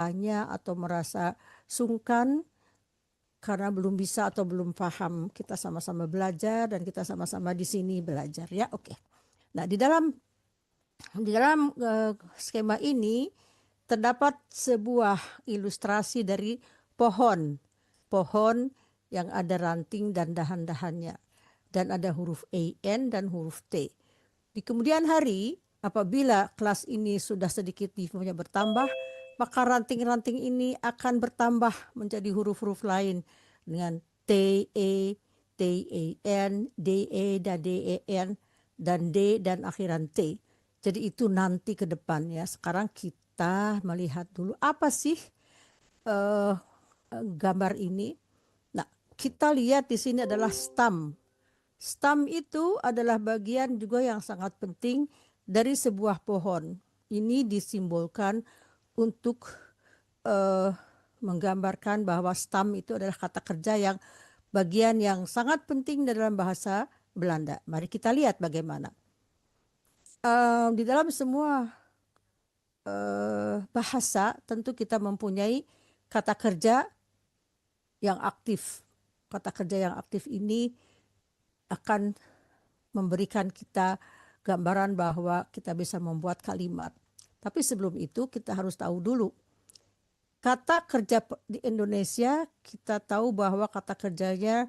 tanya atau merasa sungkan karena belum bisa atau belum paham. Kita sama-sama belajar dan kita sama-sama di sini belajar ya. Oke. Nah, di dalam skema ini terdapat sebuah ilustrasi dari pohon yang ada ranting dan dahan-dahannya, dan ada huruf A, N, dan huruf T. Di kemudian hari, apabila kelas ini sudah sedikit niveaunya bertambah, maka ranting-ranting ini akan bertambah menjadi huruf-huruf lain dengan T, E, T, E, N, D, E, dan D, E, N, dan D, dan akhiran T. Jadi itu nanti ke depan ya. Sekarang kita melihat dulu apa sih gambar ini. Nah, kita lihat di sini adalah stem. Stem itu adalah bagian juga yang sangat penting dari sebuah pohon. Ini disimbolkan untuk menggambarkan bahwa stem itu adalah kata kerja yang bagian yang sangat penting dalam bahasa Belanda. Mari kita lihat bagaimana. Di dalam semua bahasa tentu kita mempunyai kata kerja yang aktif. Kata kerja yang aktif ini akan memberikan kita gambaran bahwa kita bisa membuat kalimat. Tapi sebelum itu kita harus tahu dulu. Kata kerja di Indonesia kita tahu bahwa kata kerjanya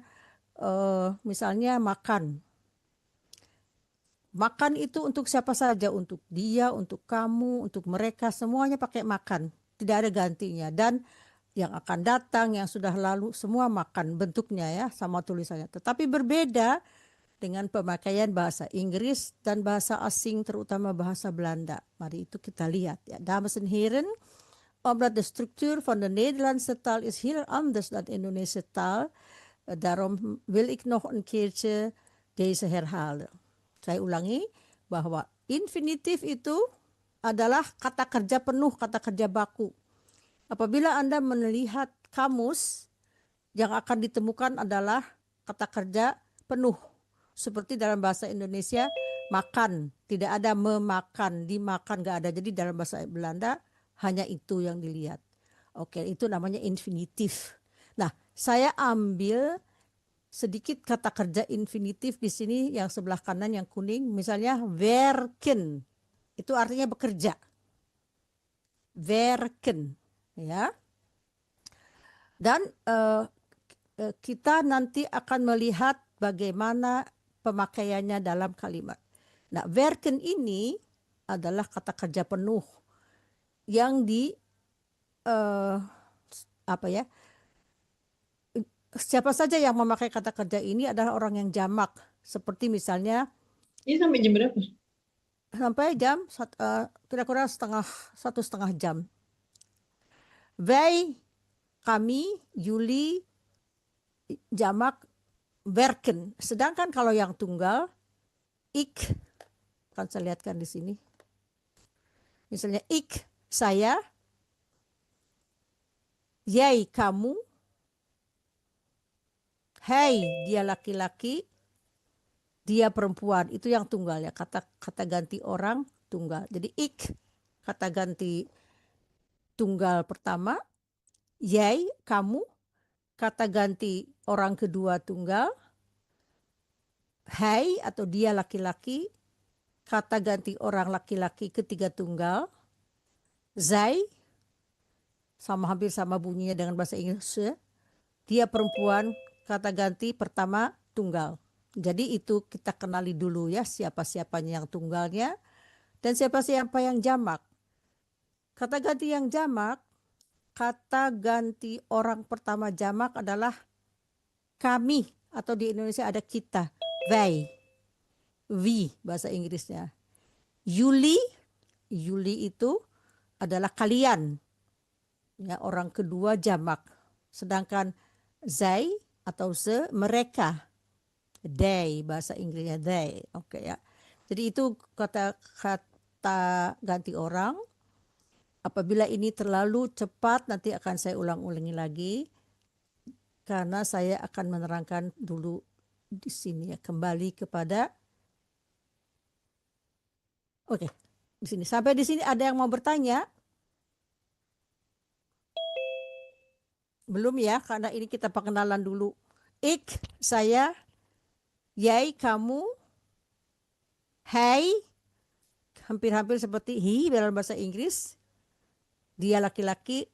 misalnya makan. Makan itu untuk siapa saja, untuk dia, untuk kamu, untuk mereka, semuanya pakai makan. Tidak ada gantinya. Dan yang akan datang, yang sudah lalu, semua makan bentuknya ya, sama tulisannya. Tetapi berbeda dengan pemakaian bahasa Inggris dan bahasa asing, terutama bahasa Belanda. Mari itu kita lihat ya. Dames en heren, omdat de structuur van de Nederlandse taal is heel anders dan Indonesische taal. Daarom wil ik nog een keertje deze herhalen. Saya ulangi bahwa infinitif itu adalah kata kerja penuh, kata kerja baku. Apabila Anda melihat kamus, yang akan ditemukan adalah kata kerja penuh. Seperti dalam bahasa Indonesia, makan. Tidak ada memakan, dimakan nggak ada. Jadi dalam bahasa Belanda hanya itu yang dilihat. Oke, itu namanya infinitif. Nah, saya ambil sedikit kata kerja infinitif di sini yang sebelah kanan yang kuning, misalnya werken. Itu artinya bekerja. Werken, ya. Dan kita nanti akan melihat bagaimana pemakaiannya dalam kalimat. Nah, werken ini adalah kata kerja penuh yang apa ya? Siapa saja yang memakai kata kerja ini adalah orang yang jamak. Seperti misalnya Ini sampai jam berapa? sampai jam kira-kira 1,5 jam. Wij, kami, Yuli, jamak, werken. Sedangkan kalau yang tunggal, ik, akan saya lihatkan di sini. Misalnya ik, saya, jij, kamu, hij, dia laki-laki, dia perempuan. Itu yang tunggal ya, kata ganti orang tunggal. Jadi ik, kata ganti tunggal pertama, jij, kamu, kata ganti orang kedua tunggal, hij atau dia laki-laki, kata ganti orang laki-laki ketiga tunggal, zij, sama hampir sama bunyinya dengan bahasa Inggris, dia perempuan, kata ganti pertama tunggal. Jadi itu kita kenali dulu ya, siapa-siapanya yang tunggalnya dan siapa-siapa yang jamak. Kata ganti yang jamak, kata ganti orang pertama jamak adalah kami, atau di Indonesia ada kita, wij, we bahasa Inggrisnya. Yuli, Yuli itu adalah kalian, ya, orang kedua jamak. Sedangkan zij atau ze, mereka, they bahasa Inggrisnya they. Oke ya. Jadi itu kata ganti orang. Apabila ini terlalu cepat nanti akan saya ulang-ulangi lagi karena saya akan menerangkan dulu di sini ya, kembali kepada oke, di sini. Sampai di sini ada yang mau bertanya? Belum ya, karena ini kita pengenalan dulu. Ik, saya. Yai, kamu. Hai, hampir-hampir seperti he dalam bahasa Inggris. Dia laki-laki.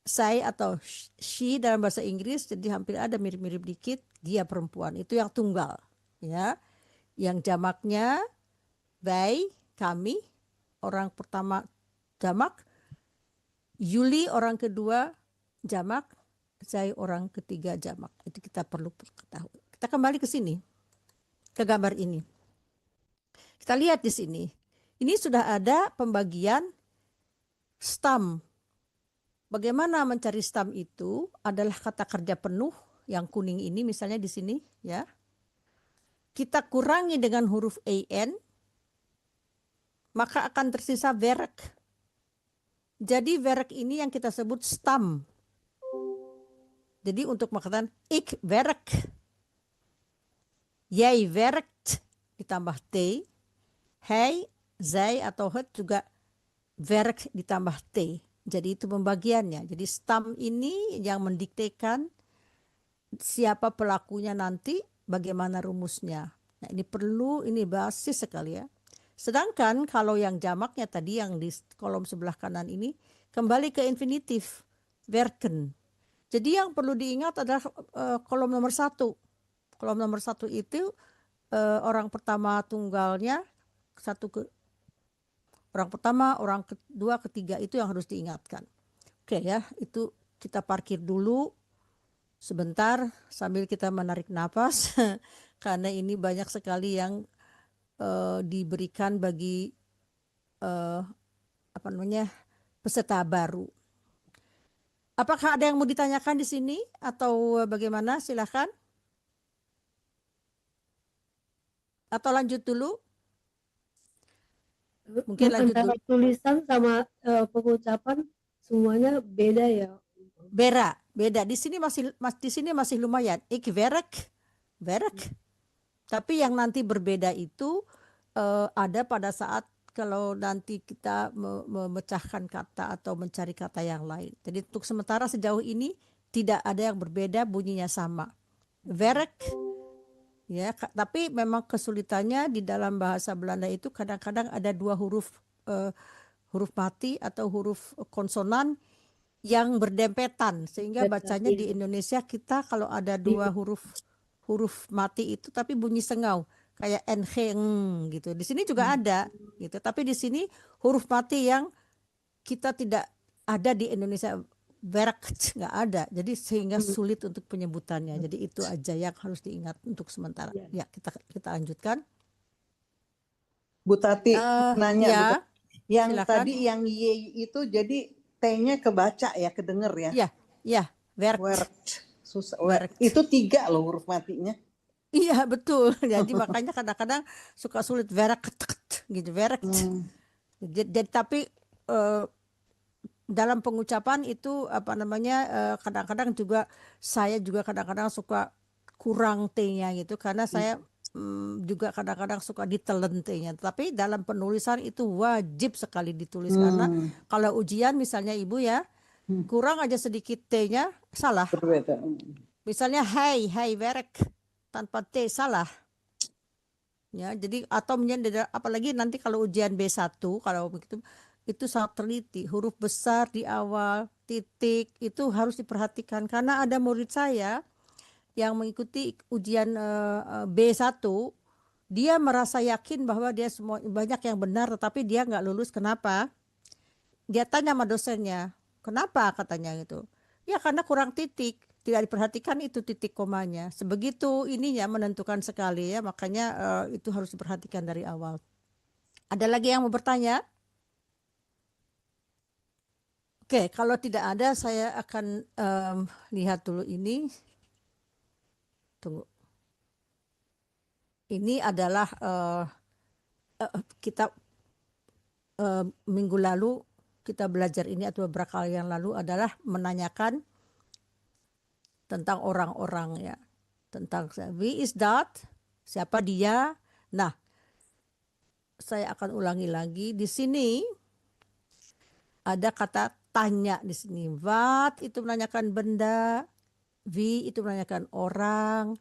Saya atau she dalam bahasa Inggris, jadi hampir ada mirip-mirip dikit. Dia perempuan, itu yang tunggal, ya. Yang jamaknya wij, kami, orang pertama jamak. Yuli orang kedua jamak. Saya orang ketiga jamak. Itu kita perlu ketahui. Kita kembali ke sini, ke gambar ini. Kita lihat di sini. Ini sudah ada pembagian stam. Bagaimana mencari stam itu adalah kata kerja penuh yang kuning ini misalnya di sini ya. Kita kurangi dengan huruf an, maka akan tersisa werk. Jadi werk ini yang kita sebut stam. Jadi untuk mengatakan ik werk, jij werkt ditambah t, hij, zij atau het juga werk ditambah t. Jadi itu pembagiannya. Jadi stam ini yang mendiktekan siapa pelakunya nanti, bagaimana rumusnya. Nah ini perlu, ini basis sekali ya. Sedangkan kalau yang jamaknya tadi yang di kolom sebelah kanan ini kembali ke infinitif, werken. Jadi yang perlu diingat adalah kolom nomor 1. Kolom nomor 1 itu orang pertama tunggalnya, orang pertama, orang kedua, ketiga itu yang harus diingatkan. Oke ya, itu kita parkir dulu sebentar sambil kita menarik napas karena ini banyak sekali yang diberikan bagi peserta baru. Apakah ada yang mau ditanyakan di sini atau bagaimana? Silakan. Atau lanjut dulu? Mungkin lanjut antara dulu. tulisan sama pengucapan semuanya beda ya. Beda. Di sini masih lumayan. Ik werk. Tapi yang nanti berbeda itu ada pada saat kalau nanti kita memecahkan kata atau mencari kata yang lain. Jadi untuk sementara sejauh ini tidak ada yang berbeda, bunyinya sama. Werk. Ya, tapi memang kesulitannya di dalam bahasa Belanda itu kadang-kadang ada dua huruf mati atau huruf konsonan yang berdempetan sehingga bacanya di Indonesia kita kalau ada dua huruf mati itu tapi bunyi sengau kayak nh gitu. Di sini juga ada gitu, tapi di sini huruf mati yang kita tidak ada di Indonesia. Werkt nggak ada, jadi sehingga sulit untuk penyebutannya. Jadi itu aja yang harus diingat untuk sementara. Ya, kita lanjutkan. Bu Tati nanya, ya, Bu Tati. Yang silakan. tadi yang y itu jadi T-nya kebaca ya, kedenger ya. Ya, werkt. Susah. Itu 3 loh huruf matinya. Iya betul. Jadi makanya kadang-kadang suka sulit werkt gitu, werkt. Jadi tapi dalam pengucapan itu kadang-kadang juga saya juga kadang-kadang suka kurang T-nya gitu karena saya juga kadang-kadang suka ditelen T-nya. Tapi dalam penulisan itu wajib sekali ditulis karena kalau ujian misalnya Ibu ya kurang aja sedikit T-nya salah. Berbeda. Misalnya hai werk tanpa T salah. Ya, jadi atau apalagi nanti kalau ujian B1 kalau begitu itu sangat teliti, huruf besar di awal, titik itu harus diperhatikan karena ada murid saya yang mengikuti ujian B1, dia merasa yakin bahwa dia semua banyak yang benar tetapi dia nggak lulus. Kenapa? Dia tanya sama dosennya, kenapa katanya gitu. Ya karena kurang titik, tidak diperhatikan itu titik komanya. Sebegitu ininya menentukan sekali ya, makanya itu harus diperhatikan dari awal. Ada lagi yang mau bertanya? Oke, kalau tidak ada saya akan lihat dulu ini. Tunggu. Ini adalah kita minggu lalu kita belajar ini atau beberapa kali yang lalu adalah menanyakan tentang orang-orang ya. Tentang wie is that? Siapa dia? Nah, saya akan ulangi lagi. Di sini ada kata tanya di sini. What itu menanyakan benda, wie itu menanyakan orang,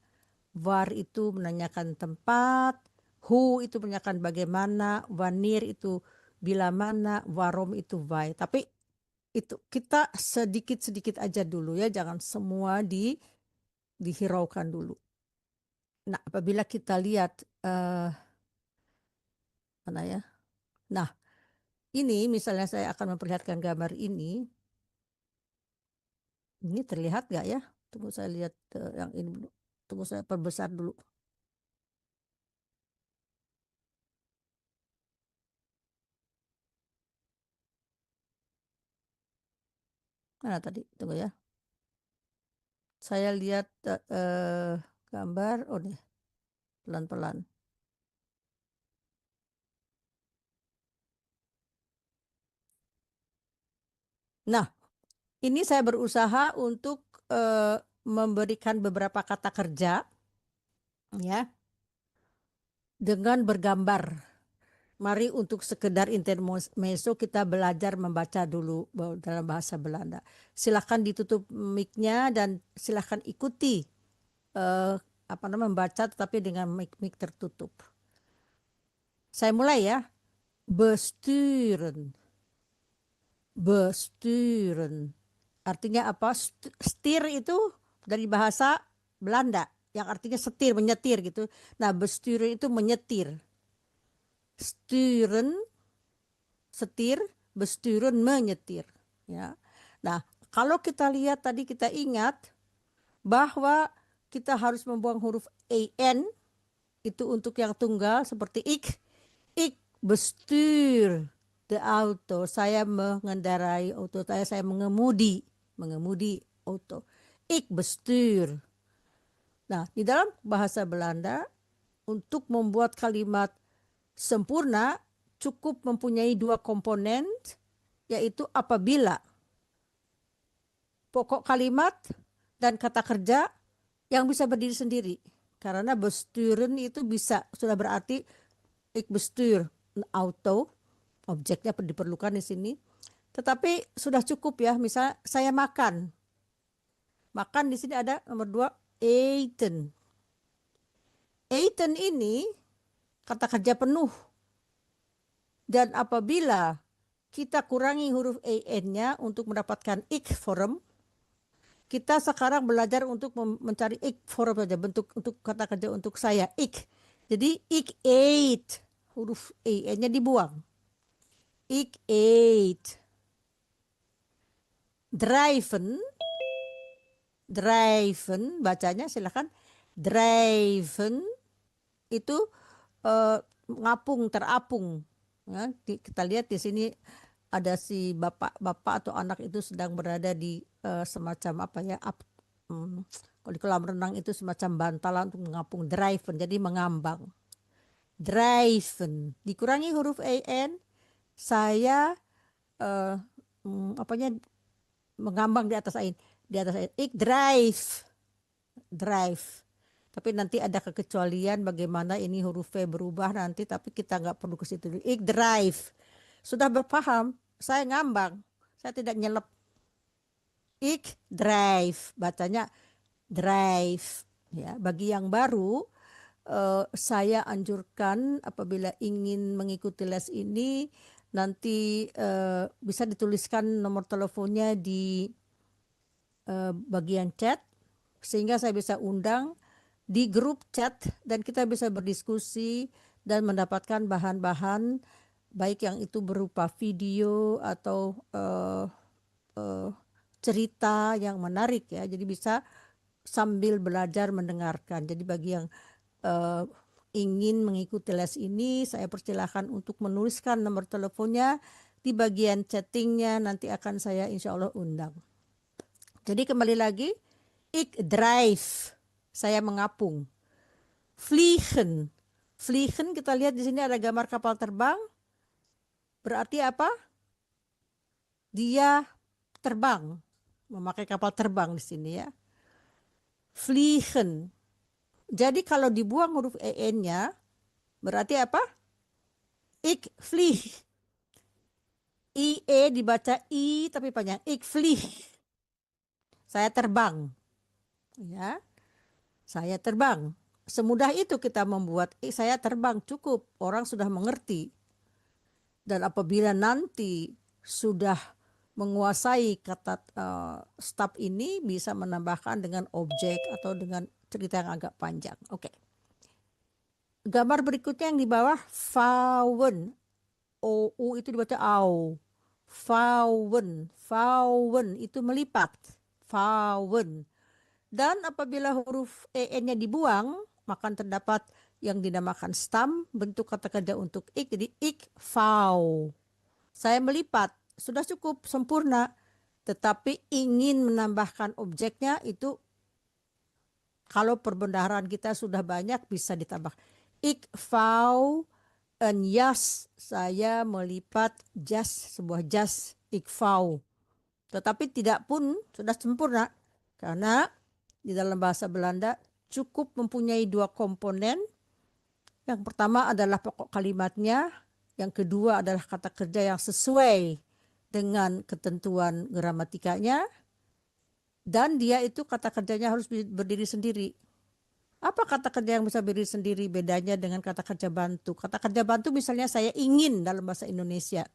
war itu menanyakan tempat, who itu menanyakan bagaimana, wanneer itu bila mana, warum itu why. Tapi itu kita sedikit-sedikit aja dulu ya, jangan semua dihiraukan dulu. Nah, apabila kita lihat mana ya? Nah, ini misalnya saya akan memperlihatkan gambar ini. Ini terlihat nggak ya? Tunggu saya lihat yang ini dulu. Tunggu saya perbesar dulu. Mana tadi? Tunggu ya. Saya lihat gambar. Oh nih, pelan-pelan. Nah, ini saya berusaha untuk memberikan beberapa kata kerja ya dengan bergambar. Mari untuk sekedar intermezzo kita belajar membaca dulu dalam bahasa Belanda. Silahkan ditutup mic-nya dan silahkan ikuti membaca tetapi dengan mic tertutup. Saya mulai ya. Besturen. Besturen. Artinya apa? Stir itu dari bahasa Belanda yang artinya setir, menyetir gitu. Nah, besturen itu menyetir. Sturen setir, besturen menyetir ya. Nah, kalau kita lihat tadi kita ingat bahwa kita harus membuang huruf en itu untuk yang tunggal seperti ik bestuur de auto, saya mengendarai auto, saya mengemudi auto. Ik bestuur. Nah, di dalam bahasa Belanda untuk membuat kalimat sempurna cukup mempunyai dua komponen, yaitu apabila pokok kalimat dan kata kerja yang bisa berdiri sendiri. Karena besturen itu bisa sudah berarti ik bestuur auto, objeknya diperlukan di sini. Tetapi sudah cukup ya, misalnya saya makan. Makan di sini ada nomor 2 eten. Eten ini kata kerja penuh. Dan apabila kita kurangi huruf en-nya untuk mendapatkan ik form, kita sekarang belajar untuk mencari ik form saja, bentuk untuk kata kerja untuk saya, ik. Jadi ik eet, huruf en-nya dibuang. Ik eet. Drijven, drijven, bacanya silakan. Drijven itu ngapung, terapung. Ya, kita lihat di sini ada si bapak atau anak itu sedang berada di semacam apa ya, kalau di kolam renang itu semacam bantalan untuk mengapung, drijven, jadi mengambang. Drijven, dikurangi huruf en, saya mengambang di atas air, Ik drive. Tapi nanti ada kekecualian bagaimana ini huruf V berubah nanti, tapi kita nggak perlu ke situ dulu. Ik drive. Sudah berpaham, saya ngambang, saya tidak nyelep. Ik drive, bacanya drive. Ya, bagi yang baru, saya anjurkan apabila ingin mengikuti les ini, nanti bisa dituliskan nomor teleponnya di bagian chat, sehingga saya bisa undang di grup chat dan kita bisa berdiskusi dan mendapatkan bahan-bahan baik yang itu berupa video atau cerita yang menarik ya. Jadi bisa sambil belajar mendengarkan. Jadi bagi yang ingin mengikuti les ini, saya persilahkan untuk menuliskan nomor teleponnya di bagian chattingnya, nanti akan saya insya Allah undang. Jadi kembali lagi, ik drive, saya mengapung. Vliegen, vliegen kita lihat di sini ada gambar kapal terbang. Berarti apa? Dia terbang, memakai kapal terbang di sini ya. Vliegen. Jadi kalau dibuang huruf en-nya berarti apa? Ik vlieg. IE dibaca I tapi panjang. Ik vlieg. Saya terbang. Ya. Saya terbang. Semudah itu kita membuat saya terbang, cukup. Orang sudah mengerti. Dan apabila nanti sudah menguasai kata stop ini, bisa menambahkan dengan objek atau dengan cerita yang agak panjang. Oke. Gambar berikutnya yang di bawah, vouwen. OU itu dibaca au. Vouwen. Vouwen itu melipat. Vouwen. Dan apabila huruf EN-nya dibuang, maka terdapat yang dinamakan stam, bentuk kata kerja untuk ik, jadi ik vouw. Saya melipat, sudah cukup sempurna, tetapi ingin menambahkan objeknya itu kalau perbendaharaan kita sudah banyak bisa ditambah. Ik vouw een jas, saya melipat jas, sebuah jas, ik vouw. Tetapi tidak pun sudah sempurna, karena di dalam bahasa Belanda cukup mempunyai dua komponen. Yang pertama adalah pokok kalimatnya, yang kedua adalah kata kerja yang sesuai dengan ketentuan gramatikanya, dan dia itu kata kerjanya harus berdiri sendiri. Apa kata kerja yang bisa berdiri sendiri bedanya dengan kata kerja bantu? Kata kerja bantu misalnya saya ingin dalam bahasa Indonesia,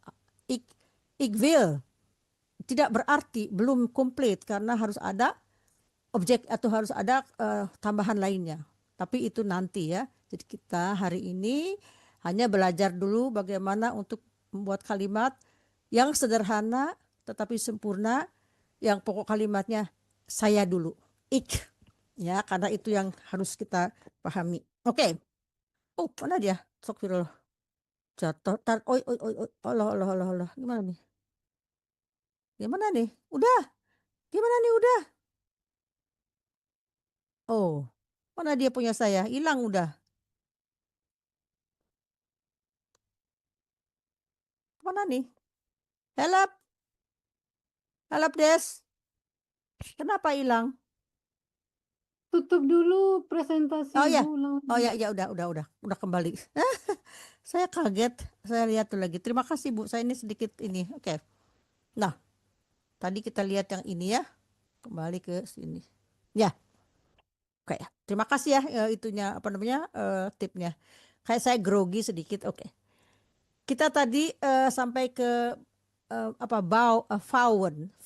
ik wil, tidak berarti, belum komplit karena harus ada objek atau harus ada tambahan lainnya. Tapi itu nanti ya. Jadi kita hari ini hanya belajar dulu bagaimana untuk membuat kalimat yang sederhana tetapi sempurna, yang pokok kalimatnya saya dulu, ik. Ya, karena itu yang harus kita pahami. Oke. Oh, mana dia? Astagfirullah. Jatuh. Oi, oi, oi, oi. Allah, Allah, Allah, Allah. Gimana nih? Gimana nih? Udah. Gimana nih udah? Oh, mana dia punya saya? Hilang udah. Mana nih? Help. Help Des. Kenapa hilang? Tutup dulu Oh presentasi ya. Ibu, ulang Oh lagi. ya, udah kembali. Saya kaget. Saya lihat tuh lagi. Terima kasih Bu. Saya ini sedikit ini. Oke. Nah, tadi kita lihat yang ini ya. Kembali ke sini. Ya. Oke. Terima kasih ya itunya apa namanya tipnya. Kayak saya grogi sedikit. Oke. Kita tadi sampai ke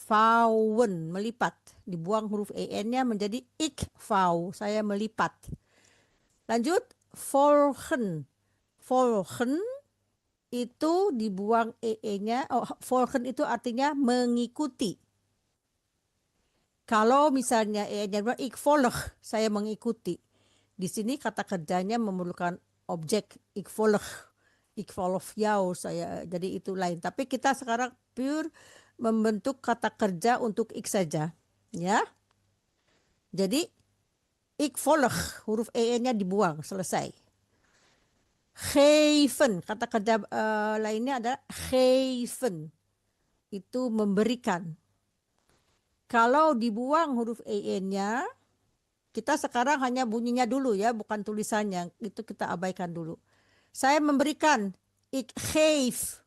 vouwen, melipat. Dibuang huruf en-nya menjadi ik vouw, saya melipat. Lanjut, volgen. Volgen itu dibuang ee-nya. Volgen itu artinya mengikuti. Kalau misalnya ee-nya ik volg, saya mengikuti. Di sini kata kerjanya memerlukan objek ik volg. Ik volg jou, saya, jadi itu lain. Tapi kita sekarang pure membentuk kata kerja untuk ik saja, ya. Jadi ik volg, huruf en-nya dibuang, selesai. Geven, kata kerja lainnya adalah geven, itu memberikan. Kalau dibuang huruf en-nya, kita sekarang hanya bunyinya dulu ya, bukan tulisannya, itu kita abaikan dulu. Saya memberikan, ik geef.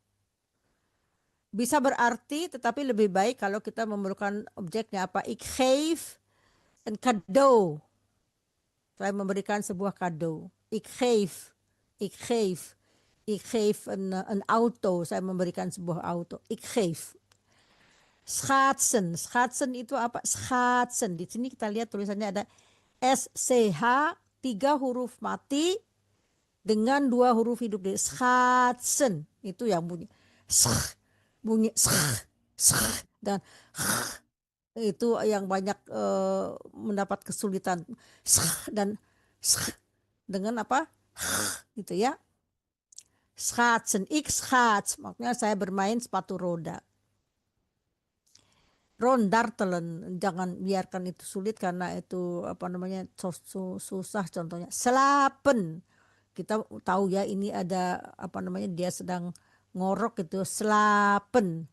Bisa berarti, tetapi lebih baik kalau kita memerlukan objeknya apa. Ik geef een cadeau. Saya memberikan sebuah kado. Ik geef een auto. Saya memberikan sebuah auto. Ik geef. Schaatsen. Schaatsen itu apa? Schaatsen. Di sini kita lihat tulisannya ada SCH, 3 huruf mati dengan 2 huruf hidup. Schaatsen itu yang bunyi bunyi dan itu yang banyak mendapat kesulitan dan dengan apa gitu ya. Schaatsen, ik schaats, makanya saya bermain sepatu roda. Rondartelen, jangan biarkan itu sulit karena itu apa namanya susah. Contohnya slapen, kita tahu ya ini ada apa namanya dia sedang ngorok itu slapen.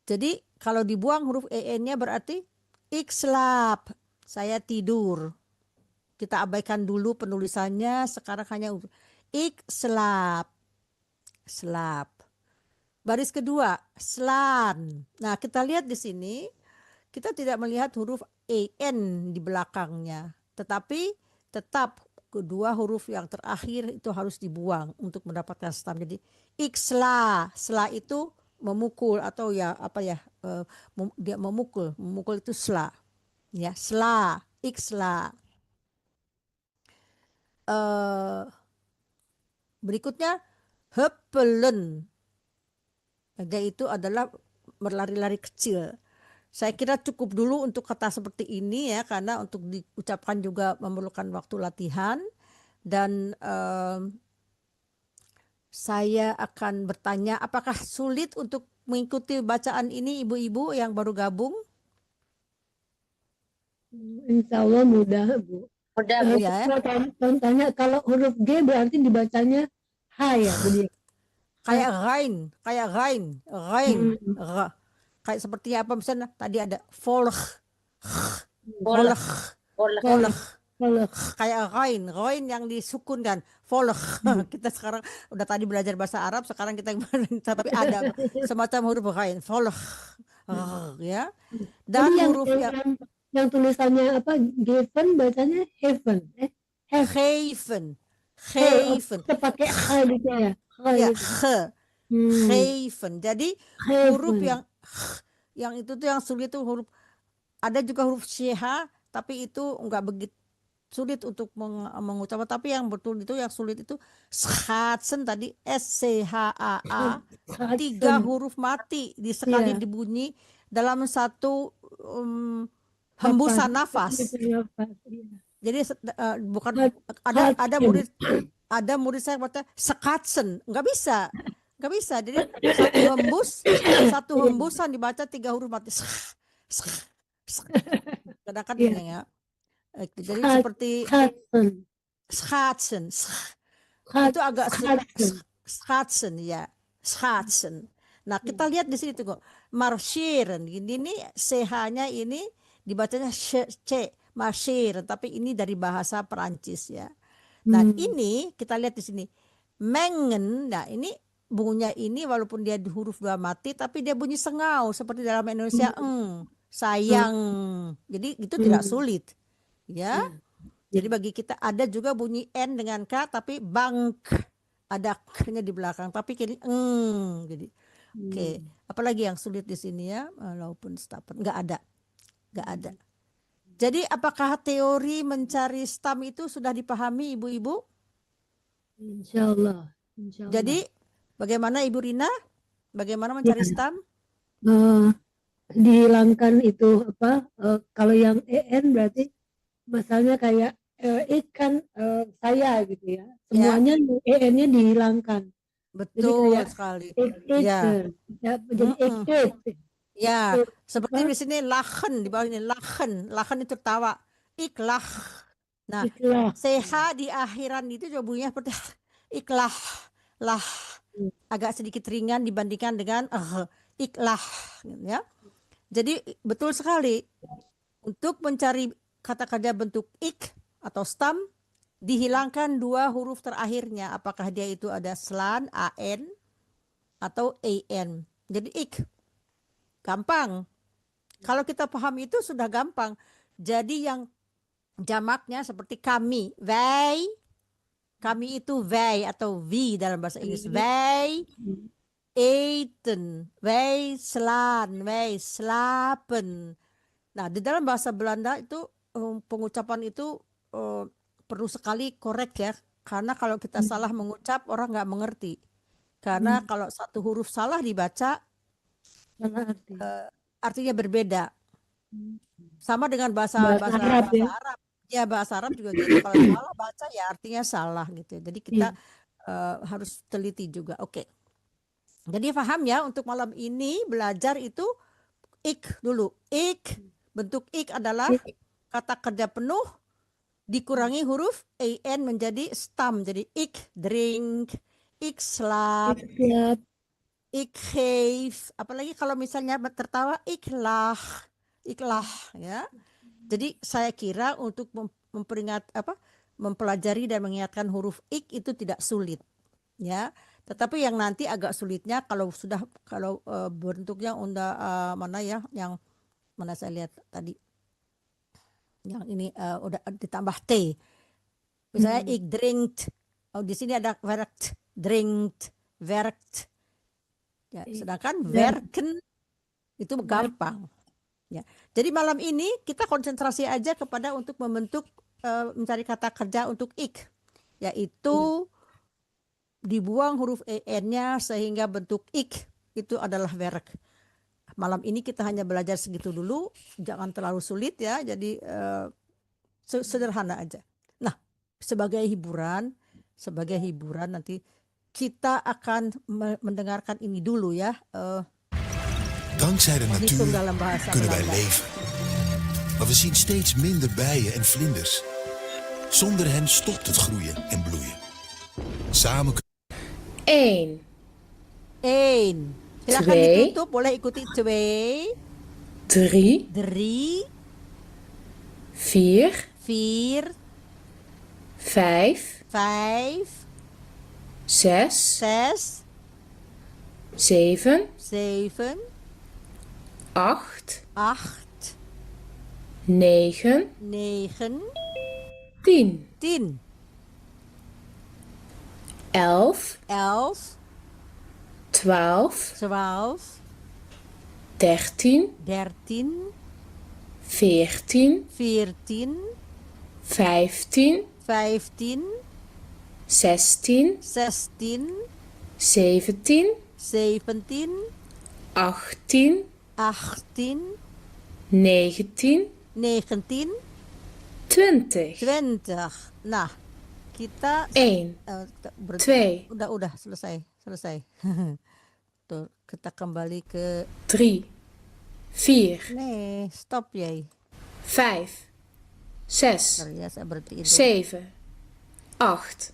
Jadi kalau dibuang huruf en-nya berarti ik slaap, saya tidur. Kita abaikan dulu penulisannya, sekarang hanya ik slaap. Baris kedua, slan. Nah, kita lihat di sini, kita tidak melihat huruf an di belakangnya, tetapi tetap kedua huruf yang terakhir itu harus dibuang untuk mendapatkan stam. Jadi iksla, sla itu memukul atau ya apa ya, dia memukul itu sla. Ya, sla, iksla. Berikutnya hepelen. Itu adalah berlari-lari kecil. Saya kira cukup dulu untuk kata seperti ini ya, karena untuk diucapkan juga memerlukan waktu latihan. Dan saya akan bertanya, apakah sulit untuk mengikuti bacaan ini ibu-ibu yang baru gabung? Insya Allah mudah, Bu. Mudah, Bu. Ya. Tanya kalau huruf G berarti dibacanya H ya, Bu. Kayak rain, kayak seperti apa misalnya tadi ada volg, kayak rain yang disukunkan, volg. Kita sekarang udah tadi belajar bahasa Arab, sekarang kita tapi ada semacam huruf rain, volg, ya. Dan huruf yang tulisannya apa? Given bacanya heaven, haven. Pakai H gitu ya. Ya, haven. Jadi huruf yang itu tuh yang sulit tuh huruf, ada juga huruf CH tapi itu enggak begitu sulit untuk mengucapkan, tapi yang betul itu yang sulit itu schatsen tadi, SCHAA, 3 huruf mati sekali dibunyi dalam satu hembusan nafas. Jadi bukan ada murid saya kata Skatsen, nggak bisa. Jadi satu hembusan dibaca 3 huruf mati. Kadang-kadang ini ya. Jadi seperti Skatsen. Itu agak Skatsen ya. Skatsen. Nah, kita lihat di sini tuh kok. Marschieren. Ini CH-nya ini dibacanya C, marschieren, tapi ini dari bahasa Perancis ya. Nah, ini kita lihat di sini mengen. Nah, ini bunyinya ini walaupun dia di huruf 2 mati tapi dia bunyi sengau seperti dalam Indonesia sayang. Jadi itu tidak sulit. Ya. Jadi bagi kita ada juga bunyi N dengan K tapi bank ada K-nya di belakang tapi kini jadi oke. Apalagi yang sulit di sini ya, walaupun stapen nggak ada. Jadi apakah teori mencari stam itu sudah dipahami ibu-ibu? Insya Allah. Jadi bagaimana Ibu Rina? Bagaimana mencari stam? Dihilangkan itu apa? Kalau yang EN berarti misalnya kayak ikan saya gitu ya. Semuanya EN-nya dihilangkan. Betul sekali. Ya. Jadi ya, seperti di sini lachen, di bawah ini lachen itu tawa. Iklah. Nah, CH di akhiran itu juga bunyinya seperti iklah, lah. Agak sedikit ringan dibandingkan dengan iklah, ya. Jadi betul sekali untuk mencari kata-kata bentuk ik atau stam dihilangkan 2 huruf terakhirnya. Apakah dia itu ada slan, an atau an. Jadi ik. Gampang. Kalau kita paham itu sudah gampang. Jadi yang jamaknya seperti kami, wij. Kami itu wij atau we dalam bahasa Inggris. Wij eten, wij slaan, wij slapen. Nah, di dalam bahasa Belanda itu pengucapan itu perlu sekali korek ya. Karena kalau kita salah mengucap orang nggak mengerti. Karena kalau satu huruf salah dibaca artinya berbeda. Sama dengan bahasa Arab. Ya, bahasa Arab juga gitu. Kalau salah baca ya artinya salah gitu. Jadi kita harus teliti juga. Oke. Jadi paham ya, untuk malam ini belajar itu ik dulu. Ik, bentuk ik adalah kata kerja penuh dikurangi huruf an menjadi stam. Jadi ik drink, ik slaap, ik geef, apalagi kalau misalnya tertawa iklah ya. Jadi saya kira untuk mempelajari dan mengingatkan huruf ik itu tidak sulit ya. Tetapi yang nanti agak sulitnya kalau bentuknya mana ya, yang mana saya lihat tadi, yang ini udah ditambah T. Misalnya ik drinkt, di sini ada werkt, drinkt, werkt. Ya, sedangkan werken itu gampang. Ya. Jadi malam ini kita konsentrasi aja kepada untuk membentuk mencari kata kerja untuk ik, yaitu dibuang huruf en-nya sehingga bentuk ik itu adalah werk. Malam ini kita hanya belajar segitu dulu, jangan terlalu sulit ya. Jadi sederhana aja. Nah, sebagai hiburan nanti kita akan mendengarkan ini dulu ya. Dankzij de natuur dalam bahasa kunnen wij Belanda. leven. Maar we zien steeds minder bijen en vlinders. Zonder hen stopt het groeien en bloeien. Samen 1, 1. Silakan 2. ditutup, boleh ikuti 2, 3, 3, 4, 4, 5, 5, 6, 6, 7, 7, 8, 8, 9, 9, 10, 10, 11, 11, 12, 12, 13, 13, 14, 14, 15, 15, 16, 16, 17, 17, 18, 18, 19, 19, 20. 20. Nah, kita 1, berarti 2, udah selesai. Tuh, kita kembali ke 3, 4, nih, stop ya. 5, 6, Ya, saya berarti itu. 7, 8,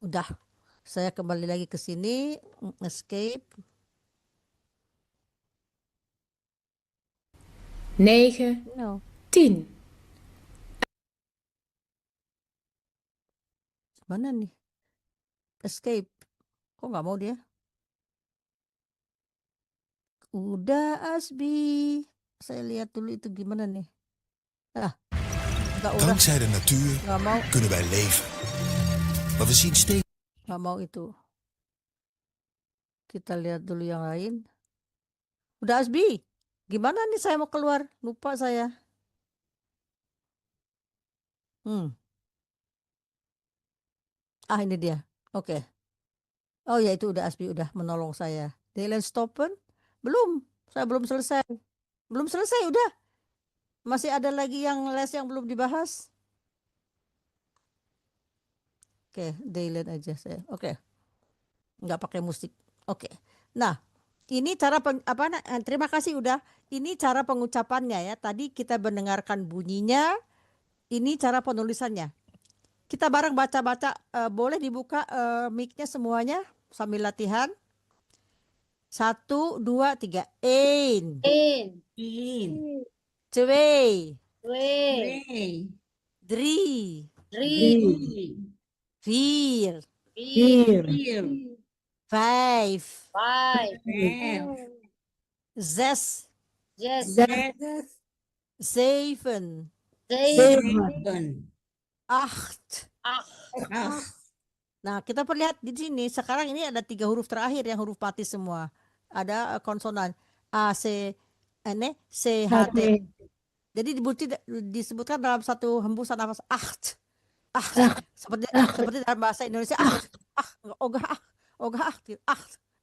Udah. Saya kembali lagi ke sini, escape. 9, No. 10. Mana nih? Escape. Kok nggak mau dia? Udah Asbi. Saya lihat dulu itu gimana nih. Nggak udah. Dankzij de natuur Nggak mau. kunnen wij leven. Maar we zien steeds Nggak mau itu. Kita lihat dulu yang lain. Udah Asbi. Gimana nih saya mau keluar? Lupa saya. Ini dia. Oke. Oh ya, itu udah Asbi udah menolong saya. Dylan Stoppen? Belum. Saya belum selesai. Belum selesai udah. Masih ada lagi yang les yang belum dibahas. Oke, Dylan aja saya. Oke. Nggak pakai musik. Oke. Nah, ini cara terima kasih udah. Ini cara pengucapannya ya. Tadi kita mendengarkan bunyinya. Ini cara penulisannya. Kita bareng baca-baca. Boleh dibuka mic-nya semuanya sambil latihan. 1, 2, 3. 1, 2, 3, 4, 5, 6, 7, 8. Nah, kita perlihat di sini. Sekarang ini ada 3 huruf terakhir yang huruf mati semua. Ada konsonan A, C, N, C, H, T. Jadi disebutkan dalam satu hembusan nafas. Seperti dalam bahasa Indonesia. Ogah,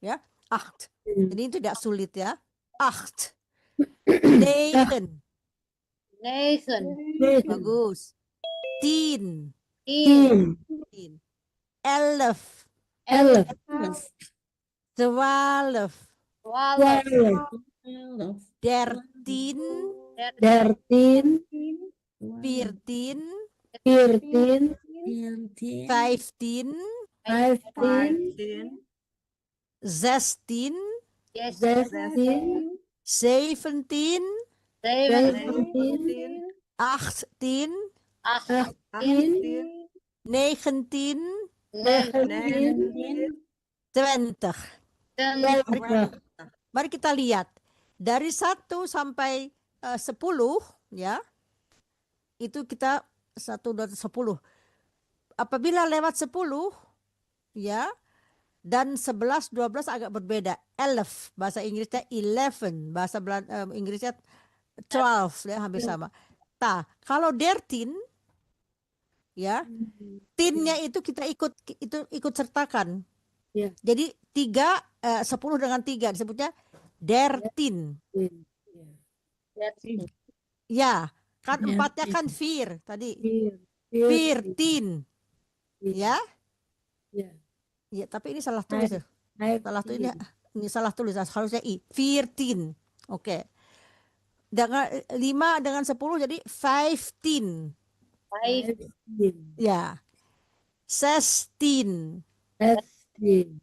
ya. Jadi itu tidak sulit ya. 8. 9. Bagus. 10. 11. 12. 13. 14. 15. 16. 17. 18. 19. 20. 20. Twente. Mari kita lihat dari 1 sampai 10 ya. Itu kita 1 2 10. Apabila lewat 10 ya dan 11 12 agak berbeda. 11 bahasa Inggrisnya 11, bahasa Inggrisnya 12 ya, hampir sama. Nah, kalau 13 ya, tinnya itu kita ikut sertakan. Ya. Jadi 10 dengan 3 disebutnya 13. Ya, kan Ya. empatnya kan fir tadi. Fir. 14. Ya. Ya. Ya, tapi ini salah tulis ya. Salah tulis ini salah tulis, harusnya i. 14. Oke. Dengan 5 dengan 10 jadi 15. Ya. 16. 17.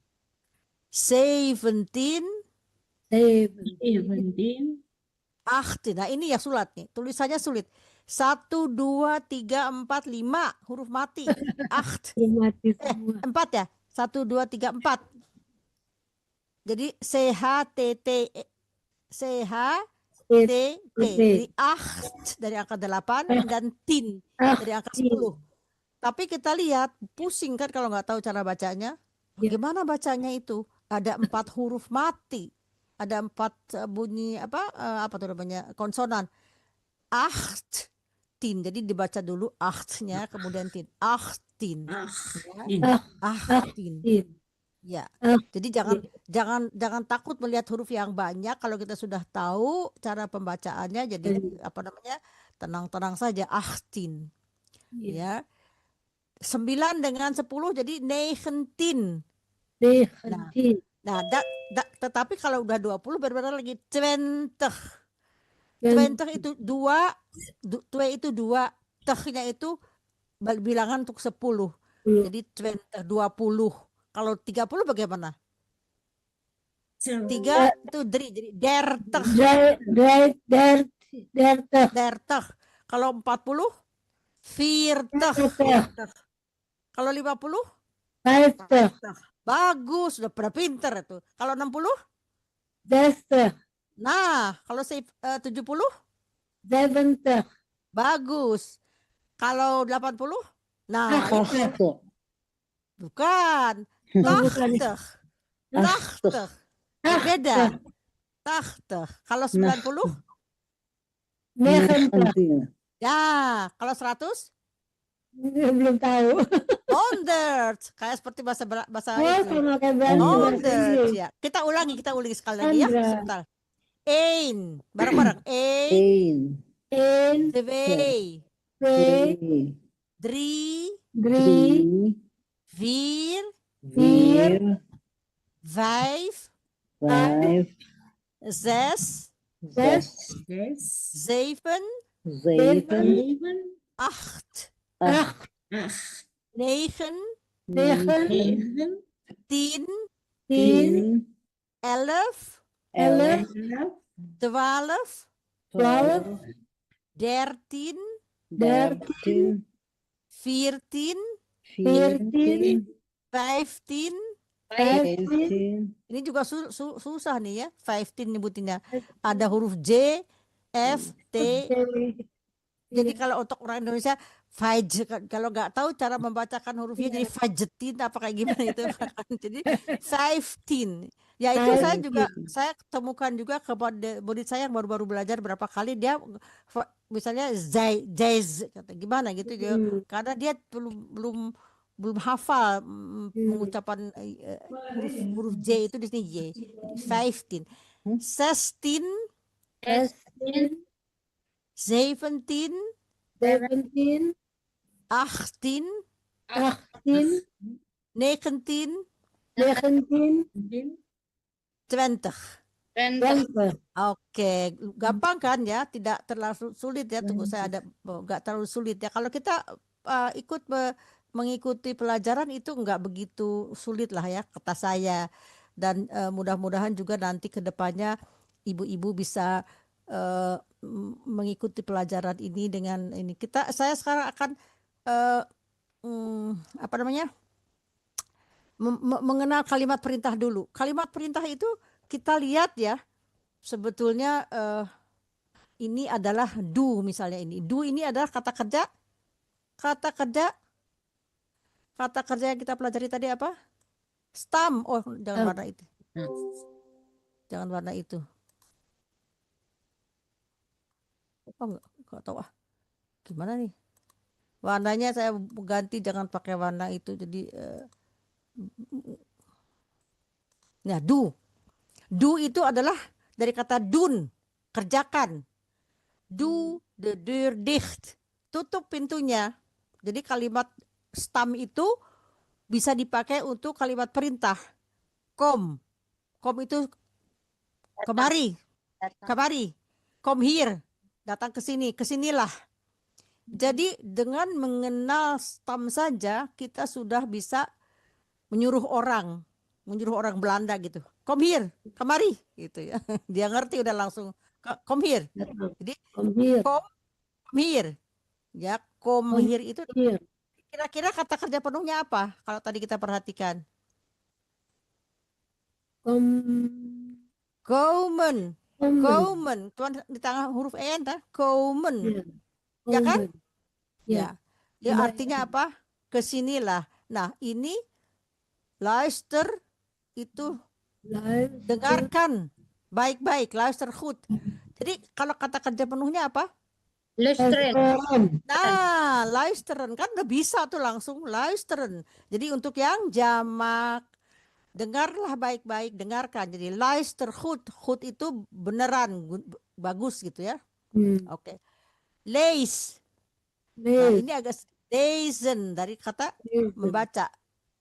18. Nah, ini ya sulit nih. Tulisannya sulit. 1 2 3 4 5 huruf mati. 8. Mati semua. 4 ya. 1 2 3 4. Jadi CHTT jadi 8 dari angka 8 dan tin dari angka 10. Tapi kita lihat pusing kan kalau nggak tahu cara bacanya. Bagaimana bacanya itu? Ada 4 huruf mati. Ada 4 bunyi apa tuh namanya konsonan. 8. Jadi dibaca dulu 8-nya kemudian tin. 18. 18. Ya. Jadi jangan takut melihat huruf yang banyak kalau kita sudah tahu cara pembacaannya. Jadi tenang-tenang saja. 18. Ya. 9 dengan 10 jadi 19. Nah, tetapi kalau udah 20 berbeda lagi 20. 20 itu 2 itu 2, tehnya itu bilangan untuk 10. Jadi 20. Kalau 30 bagaimana? 3 itu jadi derteh. Kalau 40 virteh. Kalau 50 bagus, sudah pada pinter itu. Kalau 60 nah, kalau 70 bagus. Kalau 80 nah itu bukan tahteh. Beda. Tahteh. Kalau 90 ya, kalau 100 belum tahu. 100. Kayak seperti bahasa itu. Sama kayak bahasa 100 ya. Kita ulangi sekali lagi ya. Sebentar. Ein, bareng-bareng. Ein, twee, drie, vier, vijf, zes, zeven, acht, negen, 10, 11, 12, 13, 14, 15. Ini juga susah nih ya, 15 nyebutinnya. Ada huruf J, F, T. Jadi kalau untuk orang Indonesia kalau nggak tahu cara membacakan hurufnya jadi fajetin apa kayak gimana itu. Jadi 15. Ya itu saya temukan juga kepada murid saya yang baru-baru belajar berapa kali dia misalnya jazz kata gimana gitu ya. Karena dia belum hafal mengucapkan huruf J itu di sini J. 15. 16, 17, 18, 19, 20. Oke, gampang kan ya, tidak terlalu sulit ya. Tunggu saya ada nggak terlalu sulit ya. Kalau kita mengikuti pelajaran itu nggak begitu sulit lah ya, kata saya. Dan mudah-mudahan juga nanti ke depannya ibu-ibu bisa mengikuti pelajaran ini dengan ini. Saya sekarang akan mengenal kalimat perintah dulu. Kalimat perintah itu kita lihat ya, sebetulnya ini adalah do misalnya ini. Do ini adalah kata kerja. Kata kerja yang kita pelajari tadi apa? Stam. Oh, jangan warna itu. Jangan warna itu. Oh, enggak tahu ah. Gimana nih? Warnanya saya ganti, jangan pakai warna itu. Jadi nah, do. Do itu adalah dari kata doen, kerjakan. Doe de deur dicht. Tutup pintunya. Jadi kalimat stam itu bisa dipakai untuk kalimat perintah. Kom. Kom itu kemari. Kemari. Come here. Datang ke sini, kesinilah. Jadi dengan mengenal stam saja kita sudah bisa menyuruh orang Belanda gitu. Come here, kemari gitu ya. Dia ngerti udah langsung come here. Jadi Come here. come here. Ya, come here itu Here. kira-kira kata kerja penuhnya apa? Kalau tadi kita perhatikan. Komen. Komen. Tuan di tengah huruf en kan? Komen. Iya. Ya kan? Ya. Ya artinya apa? Kesinilah. Nah, ini luister itu dengarkan baik-baik, luister goed. Jadi kalau kata kerja penuhnya apa? Luisteren. Nah, luisteren kan udah bisa tuh langsung luisteren. Jadi untuk yang jamak, dengarlah baik-baik, dengarkan. Jadi luister goed, goed itu beneran bagus gitu ya. Oke. Lees. Nah, ini agak lezen dari kata membaca.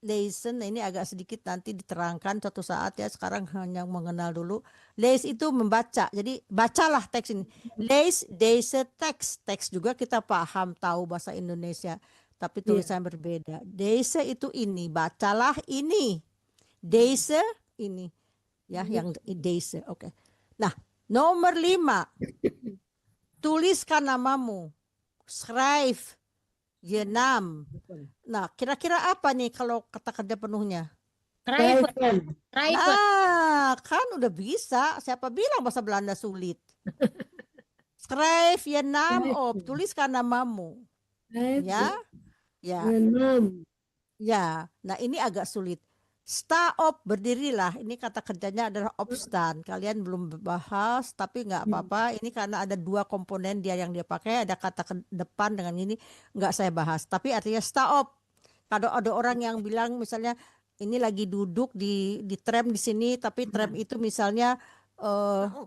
Lezen ini agak sedikit nanti diterangkan suatu saat ya. Sekarang hanya mengenal dulu. Lees itu membaca. Jadi bacalah teks ini. Lees deze teks. Teks juga kita paham, tahu bahasa Indonesia. Tapi tulisan berbeda. Deze itu ini. Bacalah ini. Deze ini. Ya, yang deze. Oke. Nah, nomor 5. Tuliskan namamu. Schrijf je naam. Nah, kira-kira apa nih kalau kata kerja penuhnya? Nah, kan udah bisa. Siapa bilang bahasa Belanda sulit? Schrijf je naam op. Tuliskan namamu. Ya. Ya. Ya. Nah, ini agak sulit. Sta op, berdirilah. Ini kata kerjanya adalah opstaan. Kalian belum bahas, tapi nggak apa-apa. Ini karena ada 2 komponen dia yang dia pakai. Ada kata ke depan dengan ini nggak saya bahas. Tapi artinya sta op. Kalau ada orang yang bilang misalnya ini lagi duduk di tram di sini, tapi tram itu misalnya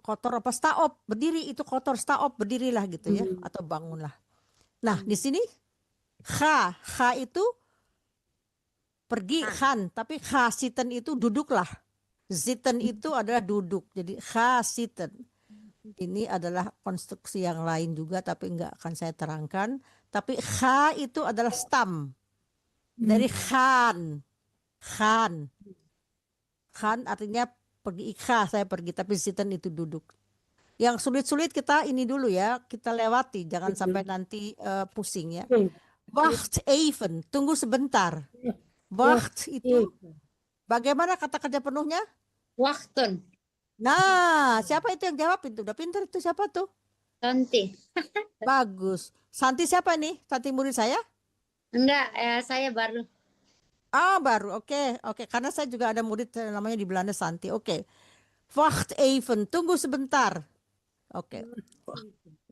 kotor apa, sta op, berdiri, itu kotor, sta op, berdirilah gitu ya, atau bangunlah. Nah, di sini ga itu pergi, gaan, tapi ga zitten itu duduklah. Zitten itu adalah duduk. Jadi ga zitten. Ini adalah konstruksi yang lain juga tapi enggak akan saya terangkan. Tapi ga itu adalah stam. Dari gaan. Gaan. Gaan artinya pergi, ga saya pergi, tapi zitten itu duduk. Yang sulit-sulit kita ini dulu ya, kita lewati, jangan sampai nanti pusing ya. Wacht even, tunggu sebentar. Wacht itu bagaimana kata kerja penuhnya? Wachten. Nah, siapa itu yang jawab itu? Udah pintar itu, siapa tuh? Santi. Bagus. Santi siapa nih? Santi murid saya? Enggak, saya baru. Ah, baru. Oke. Karena saya juga ada murid namanya di Belanda Santi. Oke. Wacht even, tunggu sebentar. Oke.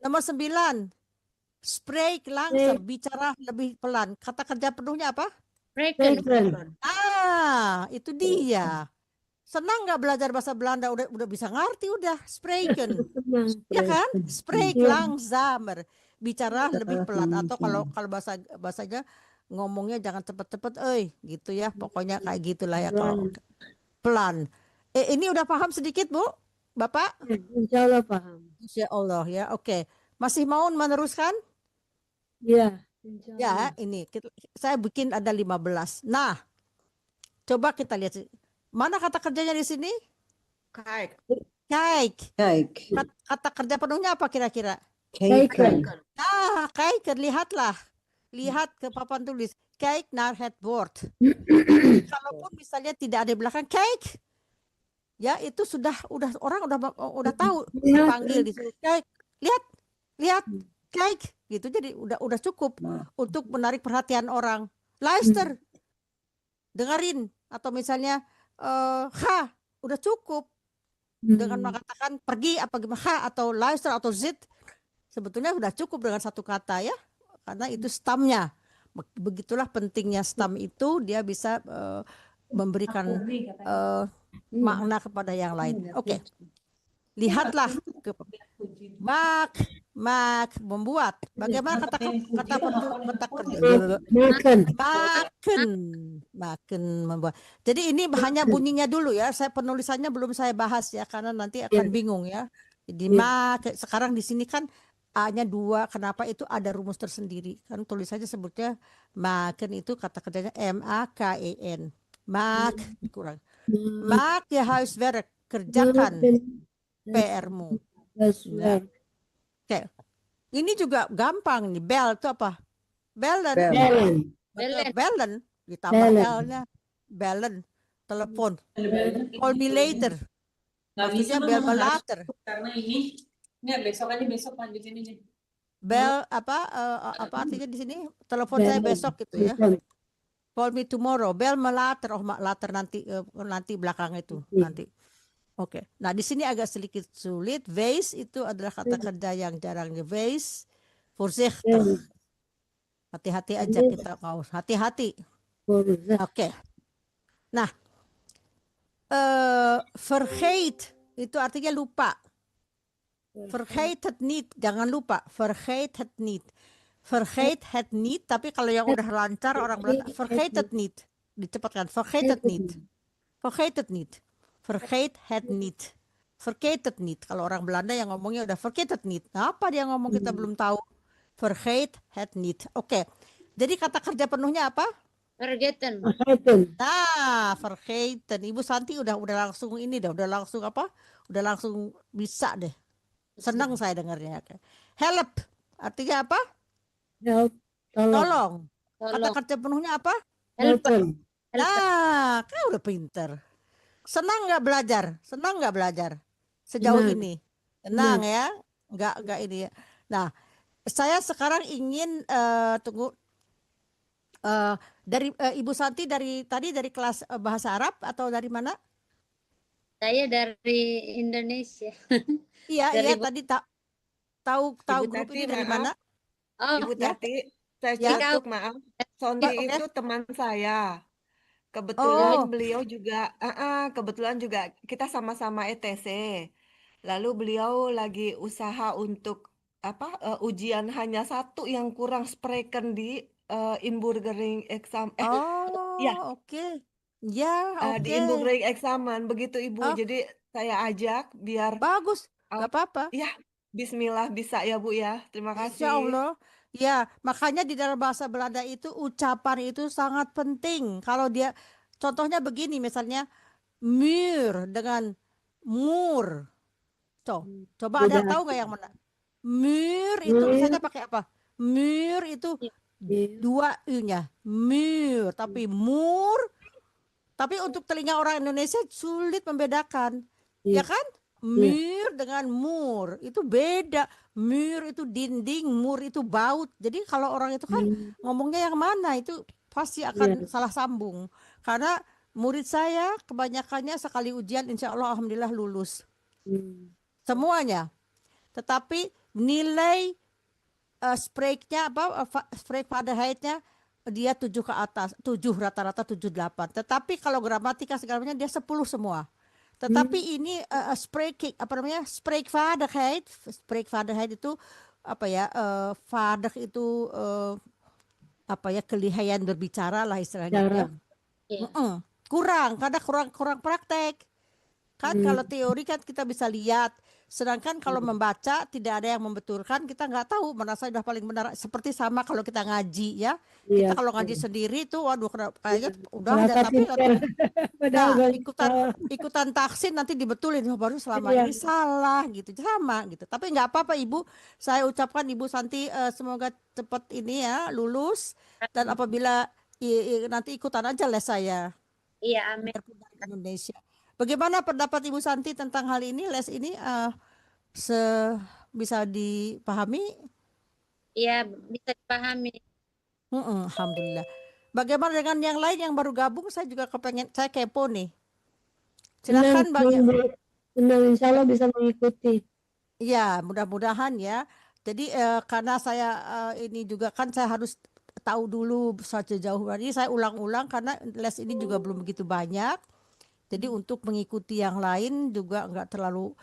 Nomor 9. Spreek langsam, bicara lebih pelan. Kata kerja penuhnya apa? Spreken. Ah, itu dia. Senang nggak belajar bahasa Belanda? Udah bisa ngerti udah. Spreken. Ya kan? Spreek langzamer. Bicara lebih pelan, atau kalau bahasanya ngomongnya jangan cepet-cepet, gitu ya. Pokoknya kayak gitulah ya, kalau pelan. Ini udah paham sedikit, Bu? Bapak? Insya Allah paham. Insya Allah ya. Oke. Masih mau meneruskan? Iya. Ya, ini saya bikin ada 15. Nah, coba kita lihat. Mana kata kerjanya di sini? Kijk. Kata kerja penuhnya apa kira-kira? Kijken. Nah, kijken, lihatlah. Lihat ke papan tulis. kijk naar het bord. Kalaupun misalnya tidak ada di belakang, kijk, ya itu udah orang udah tahu dipanggil, disuruh kijk, lihat, kijk, gitu. Jadi udah cukup untuk menarik perhatian orang. Luister, dengerin, atau misalnya ga, udah cukup dengan mengatakan pergi apa gimana, ga atau luister atau zit, sebetulnya sudah cukup dengan satu kata ya, karena itu stamnya. Begitulah pentingnya stam itu, dia bisa memberikan makna kepada yang lain. Oke. Lihatlah ke mak membuat. Bagaimana kata kerja? Makan membuat. Jadi ini hanya bunyinya dulu ya. Saya penulisannya belum saya bahas ya, karena nanti akan bingung ya. Jadi sekarang di sini kan A-nya 2, kenapa itu ada rumus tersendiri? Kan tulisannya sebutnya makan, itu kata kerjanya M-A-K-E-N. Maak, kurang. Maak je huiswerk, kerjakan PR-mu. Nah, oke. Ini juga gampang nih, bel itu apa? Bellen. Bellen, ditambah L-nya. Bellen, telepon. Call me later. Maksudnya bel me later. Karena ini enggak, besok lanjutin ini. Bel apa artinya di sini? Telepon saya besok gitu ya. Call me tomorrow. Bel me later. Oh, later nanti belakang itu nanti. Oke. Nah, di sini agak sedikit sulit. Wees itu adalah kata kerja yang jarangnya. Wees, voorzichtig. Hati-hati aja kita mau. Hati-hati. Oke. Nah, vergeet itu artinya lupa. Vergeet het niet, jangan lupa. Vergeet het niet. Vergeet het niet, tapi kalau yang udah lancar orang bilang vergeet het niet. Dicepatkan, vergeet het niet. Vergeet het niet. Vergeet het niet. Vergeet het niet. Kalau orang Belanda yang ngomongnya udah vergeet het niet. Nah, apa dia ngomong kita belum tahu. Vergeet het niet. Oke. Jadi kata kerja penuhnya apa? Vergeten. Nah, vergeten. Ibu Santi udah langsung ini dah, udah langsung apa? Udah langsung bisa deh. Senang saya dengarnya. Help, artinya apa? Help, Tolong. Kata kerja penuhnya apa? Helpen. Nah, kan udah pinter. Senang nggak belajar? Senang nggak belajar sejauh ini? Senang ya? Nggak ini ya. Nah, saya sekarang ingin dari Ibu Santi dari kelas bahasa Arab atau dari mana? Saya dari Indonesia. Iya, tadi tahu grup ini dari mana? Oh, Ibu Tati, saya Ya. cukup maaf. Sonti Ya, oke. itu teman saya. Kebetulan Oh. beliau juga, kebetulan juga kita sama-sama ETC. Lalu beliau lagi usaha untuk ujian hanya satu yang kurang spreken di inburgering exam. Oh, ya, oke. Ya, di oke. inburgering examen begitu Ibu. Oh. Jadi saya ajak biar Bagus, nggak apa-apa. ya Bismillah bisa ya Bu ya. Terima kasih. Insya Allah. Ya, makanya di dalam bahasa Belanda itu ucapan itu sangat penting. Kalau dia, contohnya begini misalnya, muur dengan muur. Coba ada yang tahu nggak yang mana? Muur itu misalnya pakai apa? Muur itu 2 u-nya. Muur, tapi mur. Tapi untuk telinga orang Indonesia sulit membedakan. Ya kan? Muur dengan mur itu beda. Muur itu dinding, mur itu baut. Jadi kalau orang itu kan ngomongnya yang mana itu pasti akan salah sambung. Karena murid saya kebanyakannya sekali ujian insya Allah alhamdulillah lulus. Semuanya. Tetapi nilai spreeknya spreekvaardigheidnya dia 7 ke atas, 7 rata-rata 7-8. Tetapi kalau gramatika segalanya dia 10 semua. Tetapi ini spreekvaardigheid itu apa ya? Vaardig itu kelihayan berbicara lah istilahnya. Kurang, karena kurang praktek. Kan kalau teori kan kita bisa lihat. Sedangkan kalau membaca tidak ada yang membetulkan, kita nggak tahu mana sudah paling benar. Seperti sama kalau kita ngaji ya, kita kalau ngaji sendiri tuh, waduh kayaknya udah ada, tapi ikutan taksin nanti dibetulin, baru selama ini salah gitu, sama gitu. Tapi nggak apa-apa Ibu, saya ucapkan Ibu Santi semoga cepat ini ya lulus, dan apabila nanti ikutan aja les saya Iya, amin. biar pindah ke Indonesia. Bagaimana pendapat Ibu Santi tentang hal ini? Les ini bisa dipahami? Iya, bisa dipahami. Alhamdulillah. Bagaimana dengan yang lain yang baru gabung? Saya juga saya kepo nih. Silakan bagi. Senang, insya Allah bisa mengikuti. Ya, mudah-mudahan ya. Jadi karena saya ini juga kan saya harus tahu dulu sejauh ini saya ulang-ulang karena les ini juga belum begitu banyak. Jadi untuk mengikuti yang lain juga nggak terlalu